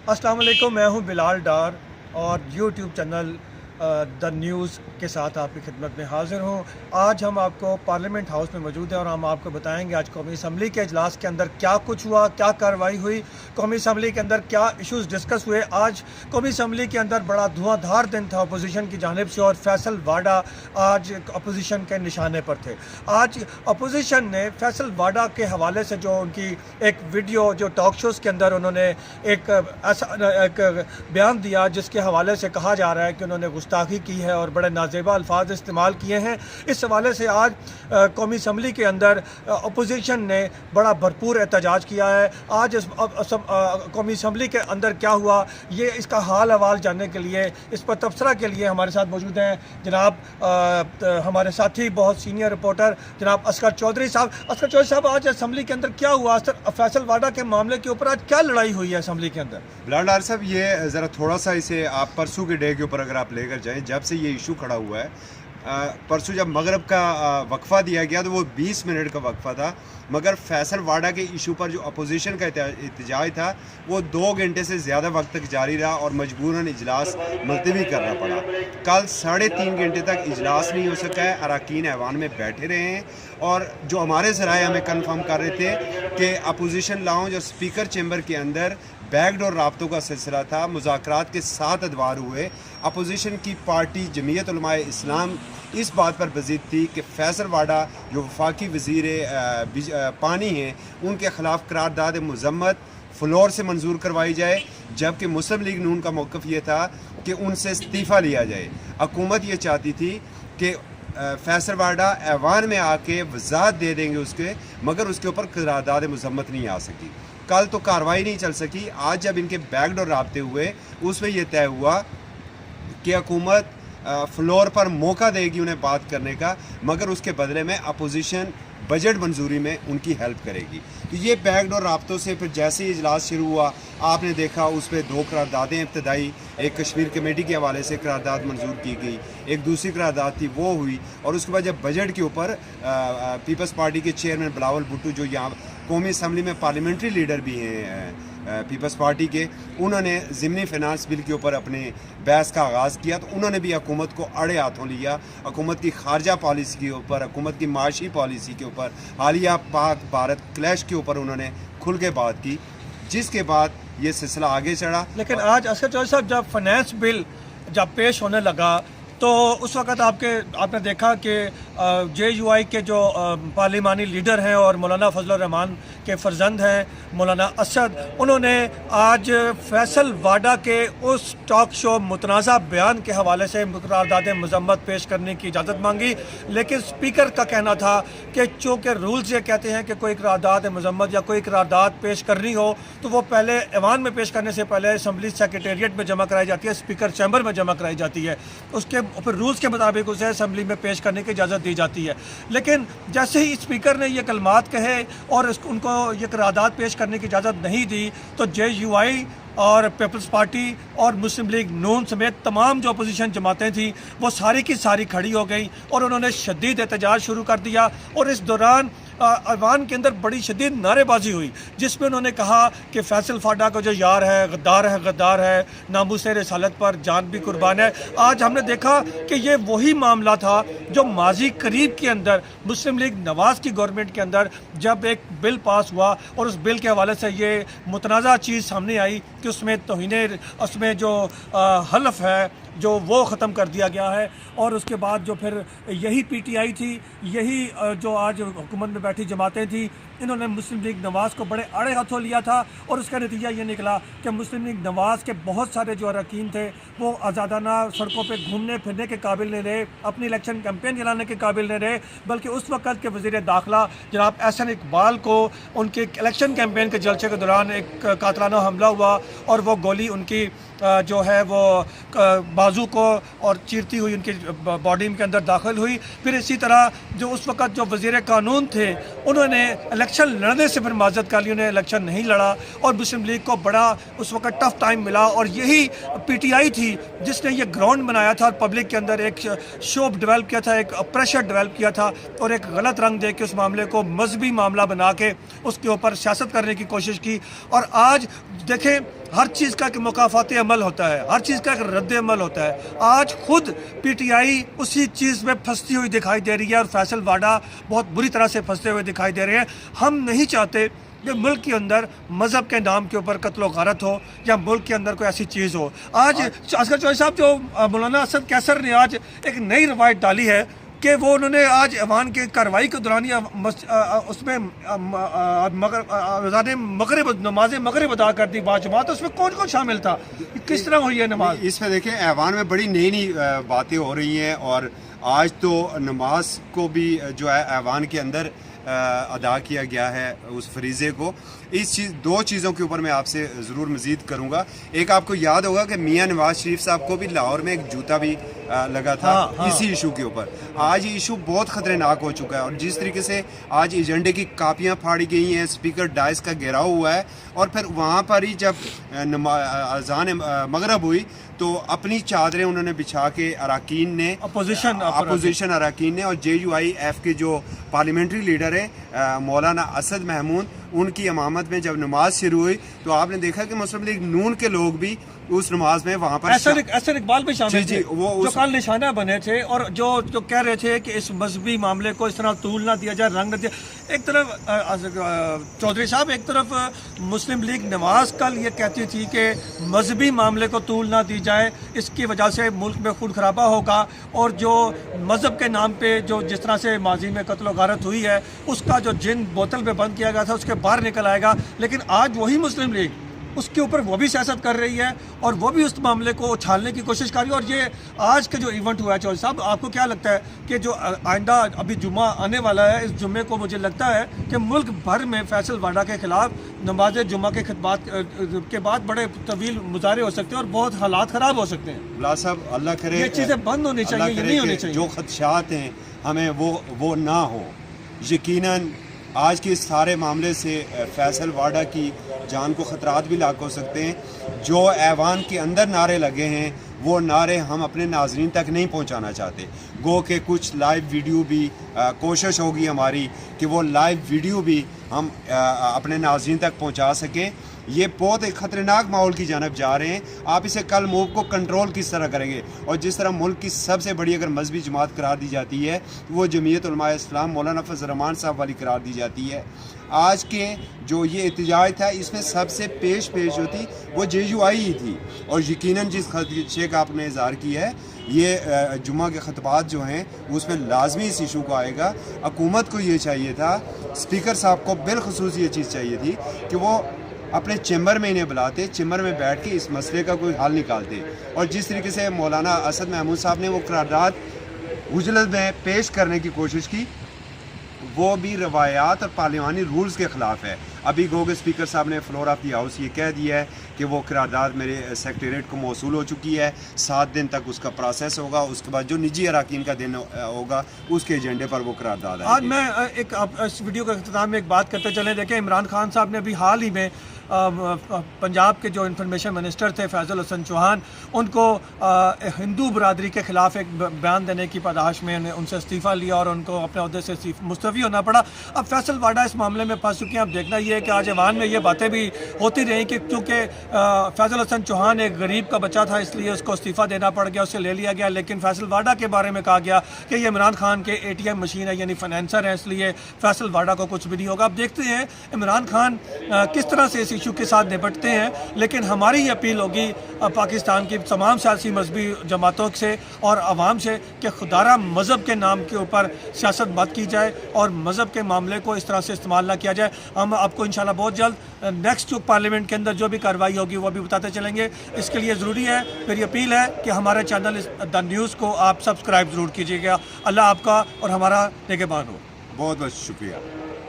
अस्सलाम वालेकुम, मैं हूं बिलाल डार और यूट्यूब चैनल द न्यूज़ के साथ आपकी खिदमत में हाज़िर हूं। आज हम आपको पार्लियामेंट हाउस में मौजूद हैं और हम आपको बताएंगे आज कौमी असम्बली के इजलास के अंदर क्या कुछ हुआ, क्या कार्रवाई हुई, कौमी असम्बली के अंदर क्या इश्यूज़ डिस्कस हुए। आज कौमी असम्बली के अंदर बड़ा धुआंधार दिन था अपोजिशन की जानिब से और फैसल वाडा आज अपोजिशन के निशाने पर थे। आज अपोजिशन ने फैसल वाडा के हवाले से जो उनकी एक वीडियो जो टॉक शोज़ के अंदर उन्होंने एक ऐसा एक बयान दिया जिसके हवाले से कहा जा रहा है कि उन्होंने गुस्ताखी की है और बड़े नाजेबा अल्फाज इस्तेमाल किए हैं। इस हवाले से आज कौमी असम्बली के अंदर अपोजिशन ने बड़ा भरपूर एहतजाज किया है। आज इस कौमी असम्बली के अंदर क्या हुआ ये इसका हाल अहवाल जानने के लिए, इस पर तबसरा के लिए हमारे साथ मौजूद हैं जनाब हमारे साथी बहुत सीनियर रिपोर्टर जनाब असगर चौधरी साहब। असगर चौधरी साहब, आज असम्बली के अंदर क्या हुआ? फैसल वाडा के मामले के ऊपर आज क्या लड़ाई हुई है असम्बली के अंदर? बिलाल डार साहब, ये ज़रा थोड़ा सा इसे आप परसों के डे के ऊपर अगर आप लेकर जाएं, जब से ये इशू खड़ा हुआ है, परसों जब मगरब का वक्फा दिया गया तो वो 20 मिनट का वक्फा था, मगर फैसल वाडा के इशू पर जो अपोजिशन का एहतजाज था वो 2 घंटे से ज़्यादा वक्त तक जारी रहा और मजबूरन इजलास मुलतवी करना पड़ा। कल 3.5 घंटे तक इजलास नहीं हो सका है, अरकान ऐवान में बैठे रहे हैं और जो हमारे ज़राए हमें कन्फर्म कर रहे थे कि अपोजिशन लाउंज और स्पीकर चैम्बर के अंदर बैकडोर राब्तों का सिलसिला था। मुज़ाकरात के 7 अदवार हुए। अपोजिशन की पार्टी जमीयत उलमाए इस्लाम इस बात पर बज़ीद थी कि फैसल वाडा जो वफाकी वज़ीर पानी हैं उनके ख़िलाफ़ करारदाद मज़म्मत फ्लोर से मंजूर करवाई जाए, जबकि मुस्लिम लीग नून का मौक़िफ़ ये था कि उनसे इस्तीफ़ा लिया जाए। हुकूमत ये चाहती थी कि फैसल वाडा ऐवान में आके वज़ाहत दे देंगे उसके, मगर उसके ऊपर करारदाद मज़म्मत नहीं आ सकी। कल तो कार्रवाई नहीं चल सकी। आज जब इनके बैकडोर राब्ते हुए उसमें यह तय हुआ कि हुकूमत फ्लोर पर मौका देगी उन्हें बात करने का, मगर उसके बदले में अपोजिशन बजट मंजूरी में उनकी हेल्प करेगी। तो ये बैकडोर राब्तों से फिर जैसे ही इजलास शुरू हुआ आपने देखा उस पर 2 करारदादें इब्तदाई, एक कश्मीर कमेटी के हवाले से करारदाद मंजूर की गई, एक दूसरी करारदाद थी वो हुई, और उसके बाद जब बजट के ऊपर पीपल्स पार्टी के चेयरमैन बिलावल भुट्टो जो यहाँ कौमी असम्बली में पार्लियामेंट्री लीडर भी हैं पीपल्स पार्टी के, उन्होंने ज़िमनी फिनांस बिल के ऊपर अपने बहस का आगाज़ किया, तो उन्होंने भी हुकूमत को अड़े हाथों लिया। हुकूमत की खारजा पॉलिसी के ऊपर, हुकूमत की माशी पॉलिसी के ऊपर, हालिया पाक भारत क्लैश के ऊपर उन्होंने खुल के बात की, जिसके बाद ये सिलसिला आगे चढ़ा। लेकिन आज असगर चौधरी साहब जब फाइनेंस बिल जब पेश होने लगा तो उस वक़्त आपने देखा कि JUI के जो पार्लिमानी लीडर हैं और मौलाना फजलुर रहमान के फ़र्जंद हैं मौलाना असद, उन्होंने आज फैसल वाडा के उस टॉक शो मुतनाज़ा बयान के हवाले से करारदाद मज़म्मत पेश करने की इजाज़त मांगी। लेकिन स्पीकर का कहना था कि चूँकि रूल्स ये कहते हैं कि कोई करारदाद मज़म्मत या कोई करारदाद पेश करनी हो तो वो पहले ऐवान में पेश करने से पहले असम्बली सेक्रेटेरिएट में जमा कराई जाती है, स्पीकर चैम्बर में जमा कराई जाती है, उसके फिर रूल्स के मुताबिक उसे असम्बली में पेश करने की इजाज़त दी जाती है। लेकिन जैसे ही स्पीकर ने ये कलमात कहे और उनको ये करारदाद पेश करने की इजाज़त नहीं दी तो JUI और पीपल्स पार्टी और मुस्लिम लीग नून समेत तमाम जो अपोजिशन जमातें थी वो सारी की सारी खड़ी हो गई और उन्होंने शदीद एहतजाज शुरू कर दिया। और इस दौरान ऐवान के अंदर बड़ी शदीद नारेबाजी हुई जिसमें उन्होंने कहा कि फैसल वाडा का जो यार है गद्दार है, नामूसे रिसालत पर जान भी कुर्बान है। आज हमने देखा कि ये वही मामला था जो माजी करीब के अंदर मुस्लिम लीग नवाज़ की गवर्नमेंट के अंदर जब एक बिल पास हुआ और उस बिल के हवाले से ये मुतनाज़ा चीज़ सामने आई कि उसमें जो हल्फ है जो वो ख़त्म कर दिया गया है। और उसके बाद जो फिर यही PTI थी, यही जो आज हुकूमत में बैठी जमातें थी, इन्होंने मुस्लिम लीग नवाज़ को बड़े अड़े हाथों लिया था और उसका नतीजा ये निकला कि मुस्लिम लीग नवाज़ के बहुत सारे जो अरकान थे वो आज़ादाना सड़कों पे घूमने फिरने के काबिल नहीं रहे, अपनी इलेक्शन कैंपेन चलाने के काबिल नहीं रहे, बल्कि उस वक़्त के वज़ीर दाखिला जनाब एहसन इकबाल को उनके इलेक्शन कैंपेन के जलसे के दौरान एक कातलाना हमला हुआ और वो गोली उनकी जो है वो बाजू को और चीरती हुई उनकी बॉडी के अंदर दाखिल हुई। फिर इसी तरह जो उस वक़्त जो वज़ीर कानून थे उन्होंने इलेक्शन लड़ने से फिर माजत कर ली, उन्हें इलेक्शन नहीं लड़ा और मुस्लिम लीग को बड़ा उस वक़्त टफ टाइम मिला। और यही PTI थी जिसने ये ग्राउंड बनाया था और पब्लिक के अंदर एक शोब डेवलप किया था, एक प्रेशर डेवलप किया था और एक गलत रंग दे के उस मामले को मजहबी मामला बना के उसके ऊपर सियासत करने की कोशिश की। और आज देखें हर चीज़ का एक मुकाफाती अमल होता है, हर चीज़ का एक रद्द अमल होता है। आज खुद पीटीआई उसी चीज़ में फंसती हुई दिखाई दे रही है और फैसल वाडा बहुत बुरी तरह से फंसते हुए दिखाई दे रहे हैं। हम नहीं चाहते कि मुल्क के अंदर मज़हब के नाम के ऊपर कत्ल गारत हो या मुल्क के अंदर कोई ऐसी चीज़ हो। आज असगर चौधरी साहब, जो मौलाना असद कैसर ने आज एक नई रवायत डाली है कि वो उन्होंने आज ऐवान के कार्रवाई के दौरान या उसमें मगरिब नमाज मगरिब अदा कर दी बाजमात, तो उसमें कौन कौन शामिल था, किस तरह हुई है नमाज? इसमें देखिए ऐवान में बड़ी नई नई बातें हो रही हैं और आज तो नमाज को भी जो है ऐवान के अंदर अदा किया गया है उस फरीज़े को। दो चीज़ों के ऊपर मैं आपसे ज़रूर मज़ीद करूँगा। एक, आपको याद होगा कि मियाँ नवाज शरीफ साहब को भी लाहौर में एक जूता भी लगा था इसी इशू के ऊपर। आज ये इशू बहुत ख़तरनाक हो चुका है और जिस तरीके से आज एजेंडे की कापियाँ फाड़ी गई हैं, स्पीकर डाइस का घेराव हुआ है और फिर वहाँ पर ही जब अज़ान मगरब हुई तो अपनी चादरें उन्होंने बिछा के अरकान ने, अपोजिशन अरकान ने और JUIF के जो पार्लियामेंट्री लीडर हैं मौलाना असद महमूद, उनकी इमामत में जब नमाज शुरू हुई तो आपने देखा कि मुस्लिम लीग नून के लोग भी उस नमाज में वहाँ पर एहसन इकबाल भी शामिल थे, वो जो कल निशाना बने थे और जो कह रहे थे कि इस मजहबी मामले को इस तरह तूल ना दिया जाए, रंग न दिया। एक तरफ चौधरी साहब, एक तरफ मुस्लिम लीग नवाज कल ये कहती थी कि मजहबी मामले को तूल ना दी जाए, इसकी वजह से मुल्क में खून खराबा होगा और जो मज़हब के नाम पे जो जिस तरह से माजी में कत्ल गारत हुई है उसका जो जिन बोतल में बंद किया गया था उसके बाहर निकल आएगा। लेकिन आज वही मुस्लिम लीग उसके ऊपर वो भी सियासत कर रही है और वो भी उस मामले को उछालने की कोशिश कर रही है। और ये आज का जो इवेंट हुआ है चौधरी साहब, आपको क्या लगता है कि जो आइंदा अभी जुम्मा आने वाला है, इस जुम्मे को मुझे लगता है कि मुल्क भर में फैसल वाडा के खिलाफ नमाज जुम्मा के खितबात के बाद बड़े तवील मुजाहरे हो सकते हैं और बहुत हालात ख़राब हो सकते हैं। बिला साहब, अल्लाह करे ये चीज़ें बंद होनी चाहिए, ये नहीं होनी चाहिए। जो खदशात हैं हमें वो ना हो। यकीनन आज के इस सारे मामले से फैसल वाडा की जान को ख़तरात भी लाक हो सकते हैं। जो ऐवान के अंदर नारे लगे हैं वो नारे हम अपने नाजरीन तक नहीं पहुंचाना चाहते। गो के कुछ लाइव वीडियो भी कोशिश होगी हमारी कि वो लाइव वीडियो भी हम अपने नाजरीन तक पहुंचा सकें। ये बहुत एक ख़तरनाक माहौल की जानब जा रहे हैं। आप इसे कल मूव को कंट्रोल किस तरह करेंगे? और जिस तरह मुल्क की सबसे बड़ी अगर मजहबी जमात करार दी जाती है वो जमीयत उलमा इस्लाम मौलाना फजल रहमान साहब वाली करार दी जाती है। आज के जो ये एहतजाज था इसमें सबसे पेश होती वो JUI ही थी और यकीनन जिस खदशे का आपने इज़हार किया है ये जुम्मा के खतबात जो हैं उसमें लाजमी इस इशू को आएगा। हुकूमत को ये चाहिए था, स्पीकर साहब को बिलखसूस ये चीज़ चाहिए थी कि वो अपने चैम्बर में इन्हें बुलाते, चैम्बर में बैठ के इस मसले का कोई हल निकालते। और जिस तरीके से मौलाना असद महमूद साहब ने वो करारदाद उजलत में पेश करने की कोशिश की वो भी रवायात और पार्लिमानी रूल्स के ख़िलाफ़ है। अभी गोगे स्पीकर साहब ने फ्लोर ऑफ दी हाउस ये कह दिया है कि वो करारदाद मेरे सेक्रेटरीट को मौसूल हो चुकी है, 7 दिन तक उसका प्रोसेस होगा, उसके बाद जो निजी अरकान का दिन होगा उसके एजेंडे पर वो करारदाद आएगी। आज मैं इस वीडियो के अख्ताम में एक बात करते चले। देखें, इमरान खान साहब ने अभी हाल ही में पंजाब के जो इंफॉर्मेशन मिनिस्टर थे फैज़ल हसन चौहान, उनको हिंदू बरदरी के ख़िलाफ़ एक बयान देने की पदाश में उनसे इस्तीफ़ा लिया और उनको अपने अहदे से मुस्तफ़ी होना पड़ा। अब फैसल वाडा इस मामले में फंस चुके हैं। अब देखना ये है कि आज ऐवान में ये बातें भी होती रही कि क्योंकि फैज़ल हसन चौहान एक गरीब का बच्चा था इसलिए उसको इस्तीफ़ा देना पड़ गया, उससे ले लिया गया। लेकिन फैसल वाडा के बारे में कहा गया कि ये इमरान खान के ATM मशीन है, यानी फाइनेंसर है, इसलिए फैसल वाडा को कुछ भी नहीं होगा। अब देखते हैं इमरान खान किस तरह से इस इशू के साथ निपटते हैं। लेकिन हमारी ये अपील होगी पाकिस्तान की तमाम सियासी मजहबी जमातों से और आवाम से कि खुदारा मज़हब के नाम के ऊपर सियासत मत की जाए और मज़हब के मामले को इस तरह से इस्तेमाल ना किया जाए। हम आपको इंशाल्लाह बहुत जल्द नेक्स्ट जो पार्लियामेंट के अंदर जो भी कार्रवाई होगी वो भी बताते चलेंगे। इसके लिए ज़रूरी है, मेरी अपील है कि हमारे चैनल द न्यूज़ को आप सब्सक्राइब ज़रूर कीजिएगा। अल्लाह आपका और हमारा निगहबान हो। बहुत बहुत शुक्रिया।